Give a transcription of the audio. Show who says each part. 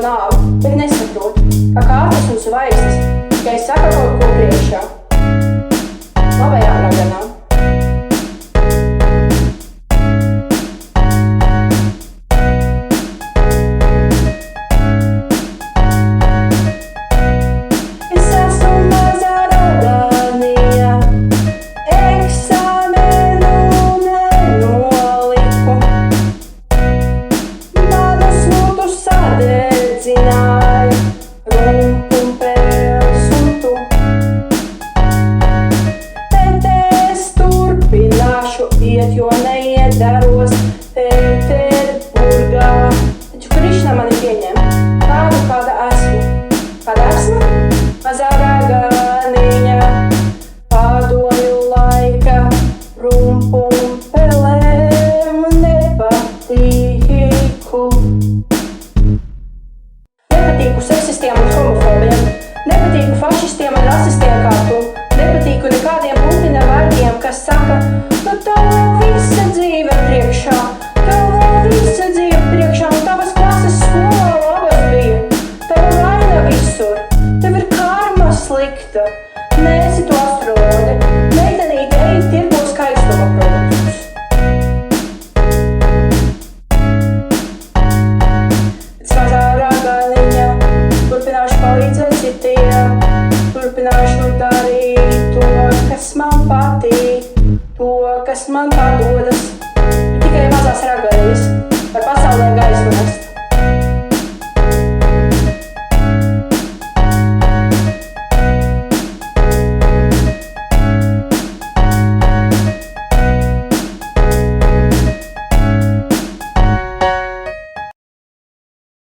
Speaker 1: nāvi, bet nesaprot, ka katrs un zvaigznes tikai saka kaut ko priekšā. Labajā raganā. Es esmu mazā raganija, eksāmenu nenoliku. Manu smutu sadedzināja rumpumpēls un tu. Bet es turpināšu iet, jo neiedaros Pēterburgā. Taču Krišna mani pieņem tādu, kāda esmu. Kāda esmu? Mazā raganiņa, padomju laika rumpumpelēm nepatīku. Nepatīku seksistiem un homofobiem, nepatīku fašistiem un rasistiem kā tu, nepatīku nekādiem Putina vārgiem, kas saka, nu tev vēl visa dzīve priekšā, un tavas klases skolā labas bija, tava vaina visur, tev ir karma slikta, neesi tu astrologe, meitenīte ej tirgo skaistuma produktus. Pēc mazā raganiņa turpināšu palīdzēt citiem, turpināšu darīt to, kas man patīk, to, kas man padodas. Ir tikai mazās raganiņas, var pasaulē gaismu nest.